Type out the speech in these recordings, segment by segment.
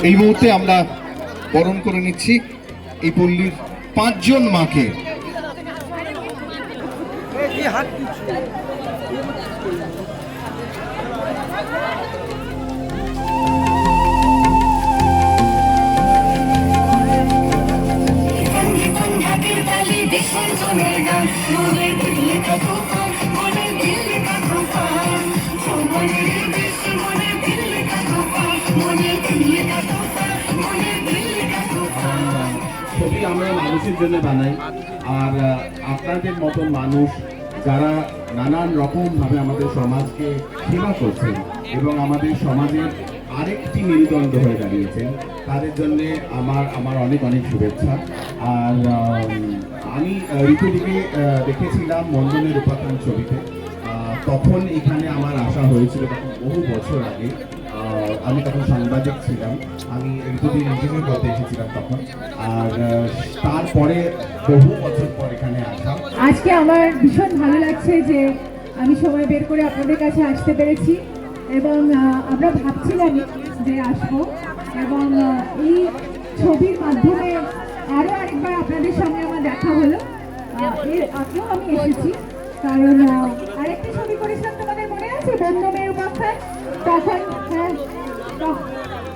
এই মুহূর্তে আমরা বরণ করে নিচ্ছি এই পল্লীর 5 জন মাকে। ছবি আমরা মানুষের জন্য বানাই, আর আপনাদের মতন মানুষ যারা নানান রকমভাবে আমাদের সমাজকে সেবা করছেন এবং আমাদের সমাজের আরেকটি মেরুদণ্ড হয়ে দাঁড়িয়েছেন, তাদের জন্যে আমার অনেক অনেক শুভেচ্ছা। আর আমি ঋতুদিকে দেখেছিলাম মন্ডনের উপাখ্যান ছবিতে, তখন এখানে আমার আসা হয়েছিল, তখন বহু বছর আগে। আমি তখন সাংবাদিক ছিলাম, আমি ঋতুদির ইন্টারভিউ করতে এসেছিলাম তখন। আর তারপরে বহু বছর পর এখানে আসা। আজকে আমার ভীষণ ভালো লাগছে যে আমি সময় বের করে আপনাদের কাছে আসতে পেরেছি, এবং আমরা ভাবছিলাম যে আসবো, এবং এই ছবির মাধ্যমে আরও আরেকবার আপনাদের সঙ্গে আমার দেখা হলো। এর আগেও আমি এসেছি, কারণ আরেকটি ছবি করেছিলাম, তোমাদের মনে আছে, বন্ধমের উপাখ্যান। তখন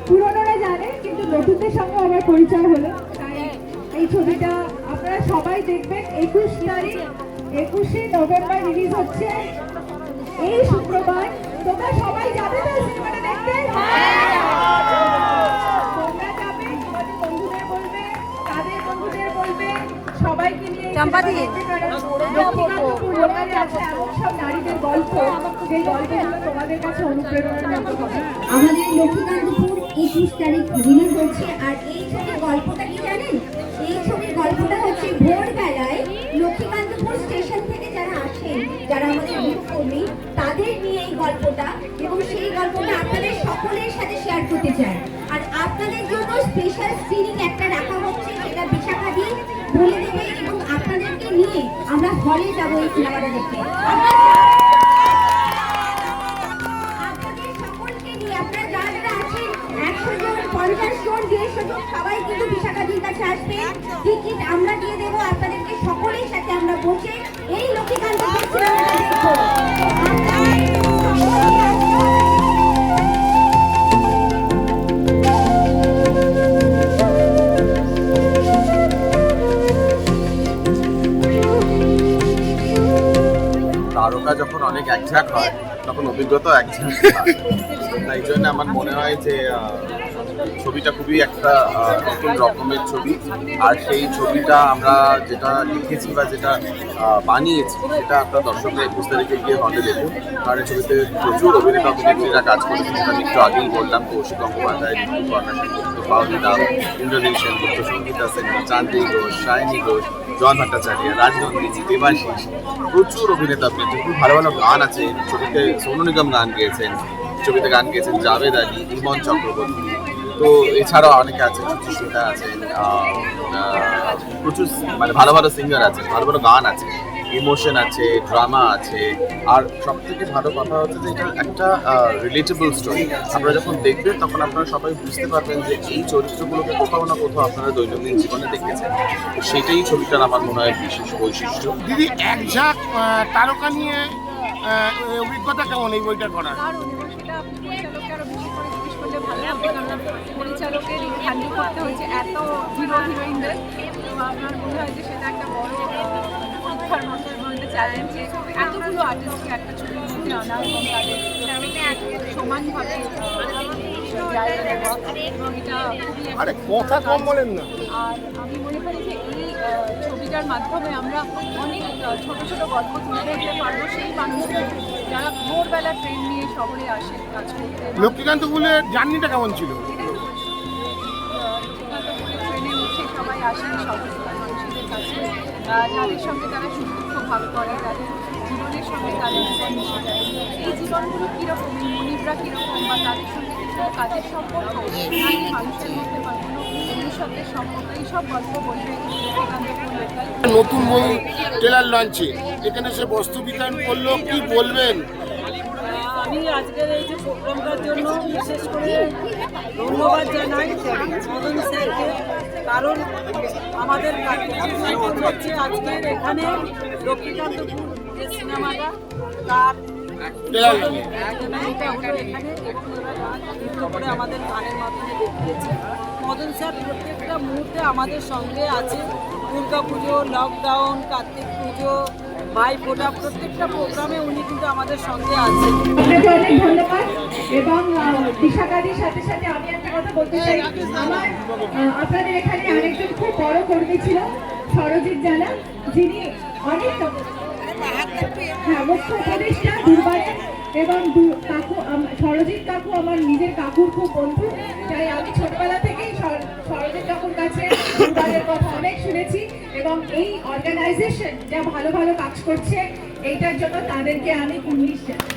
পুরনোরা জানে, কিন্তু নতুনদের সঙ্গে আমার পরিচয় হলো। তাই এই ছবিটা আপনারা সবাই দেখবেন। 21শে নভেম্বর রিলিজ হচ্ছে, এই শুক্রবার। তোমরা সবাই যাবে তো সিনেমাটা দেখতে? তোমরা যাবে, তোমাদের বন্ধুদের বলবে, তাদের বন্ধুদের বলবে, সবাইকে নিয়ে এমন সব নারীদের গল্প, যে গল্পগুলো তোমাদের কাছে অনুপ্রেরণার মতো হবে। আমাদের লক্ষ্মীকান্তপুর 21 তারিখ রিলিজ হচ্ছে। আর এই ছবির গল্পটা কি জানেন? এই ছবির গল্পটা হচ্ছে ভোরবেলায় লক্ষ্মীকান্তপুর স্টেশন থেকে যারা আসেন, যারা আমাদের গৃহকর্মী, তাদের নিয়ে এই গল্পটা, এবং সেই গল্পটা আপনাদের সকলের সাথে শেয়ার করতে চাই। আর আপনাদের জন্য স্পেশাল স্ক্রিনিং একটা রাখা হচ্ছে, সেটা বিশাখা দিয়ে বলে দেবে, এবং আপনাদেরকে নিয়ে আমরা হলে যাবো এই সিনেমাটা দেখতে। সবাই কিন্তু বিশাখাদির কাছে আসবেন, টিকিট আমরা দিয়ে দেবো আপনাদেরকে, সকলের সাথে আমরা বসে এই লক্ষ্মীকান্তপুর সিনেমাটা দেখবো। তারকা যখন অনেক একঝাক হয়, তখন অভিজ্ঞতা একঝাক হয়। তাই জন্য আমার মনে হয় যে ছবিটা খুবই একটা নতুন রকমের ছবি। আর সেই ছবিটা আমরা যেটা লিখেছি বা যেটা বানিয়েছি, সেটা আপনার দর্শকরা 21 তারিখে গিয়ে হলে দেখুন। আর এই ছবিতে প্রচুর অভিনেতা অভিনেত্রীরা কাজ করেছে, যেটা আমি একটু আগেই বললাম। কৌশিক গঙ্গোপাধ্যায়, ঋতু কর্ণা, পাওলি দাম, ইন্দ্রনীল সেনগুপ্ত, সঙ্গীতা সেন, চাঁদনি ঘোষ, সায়নী ঘোষ, জন ভট্টাচার্য, রাজনন্দিনী, দেবাশিস, প্রচুর অভিনেতা অভিনেত্রী। খুব ভালো ভালো গান আছে ছবিতে। সোনু নিগম গান গেয়েছেন ছবিতে, গান গেয়েছেন জাভেদ আলী, ইমন চক্রবর্তী। তো এছাড়াও অনেকে আছেন, সুচিস্মিতা আছেন, প্রচুর মানে ভালো ভালো সিঙ্গার আছেন, ভালো ভালো গান আছে, ইমোশন আছে, ড্রামা আছে। আর সব থেকে ভালো কথা হচ্ছে যে এটা একটা রিলেটেবল স্টোরি। আপনারা যখন দেখবেন তখন আপনারা সবাই বুঝতে পারবেন যে এই চরিত্রগুলোকে কোথাও না কোথাও আপনারা দৈনন্দিন জীবনে দেখেছেন। তো সেটাই ছবিটার আমার মনে হয় বিশেষ বৈশিষ্ট্য। দিদি, এক ঝাঁক তারকা নিয়ে অভিজ্ঞতা কেমন এই বইটা করার? পরিচালকের হ্যান্ডেল করতে হয়েছে এত হিরো হিরোইনদের, তো আমার মনে হয় যে সেটা একটা বড় পরীক্ষার মতো এবং একটা চ্যালেঞ্জ, এতগুলো আর্টিস্টকে একটা ছবির মধ্যে আনা এবং তাদের সমানভাবে এবং এটা কথা কম বলেন না। আর আমি মনে করি যে এই ছবিটার মাধ্যমে আমরা অনেক ছোট ছোট গল্প তুলে ধরতে পারবো সেই মানুষদের যারা ভোরবেলা ট্রেন নিয়ে শহরে আসে কাজ করতে। লক্ষ্মীকান্তপুরের জার্নিটা কেমন ছিল? ট্রেনে উঠে সবাই আসেন সমস্ত মানুষদের কাছে, যাদের সঙ্গে তারা সুখ দুঃখ ভাগ করে, তাদের জীবনের সঙ্গে তাদের জীবন মিশে যায়। এই জীবনগুলো কীরকম, এই মনিবরা কীরকম, বা তাদের সঙ্গে কিছু কাজের সম্পর্ক, নারী মানুষের মধ্যে বা কোনো ভবিষ্যতের সম্পর্ক, এইসব গল্প বলবে নতুন বই ট্রেলার লঞ্চে এখানে সে বস্তু বিতরণ করলো, কি বলবেন? আমি আজকের এই যে প্রোগ্রামটার জন্য বিশেষ করে ধন্যবাদ জানাই মদন স্যারকে, কারণ আমাদের কাকুর হচ্ছে আজকের এখানে লক্ষ্মীকান্তপুর যে সিনেমাটা তার এটা হলো এখানে, এবং ওরা গান নৃত্য করে আমাদের গানের মাধ্যমে দেখিয়েছে। মদন স্যার প্রত্যেকটা মুহূর্তে আমাদের সঙ্গে আছে। দুর্গা পুজো, লকডাউন, কার্তিক পুজো, ভাইফোঁটা, প্রত্যেকটা প্রোগ্রামে উনি কিন্তু আমাদের সঙ্গে আছেন। আপনাকে অনেক ধন্যবাদ। এবং দিশাকারির সাথে সাথে আমি একটা কথা বলতে চাই, আমার আপনাদের এখানে আরেকজন খুব বড় কর্মী ছিল সরজিৎ জানা, যিনি অনেক মুখ্য উপদেষ্টা দুর্বারের, এবং কাকু সরজিৎ কাকু আমার নিজের কাকুর খুব বন্ধু, তাই আমি ছোটবেলা থেকেই সরজিৎ কাকুর কাছে দুর্বারের কথা অনেক শুনেছি, এবং এই অর্গানাইজেশন যা ভালো ভালো কাজ করছে এইটার জন্য তাদেরকে আমি কুর্নিশ জানাই।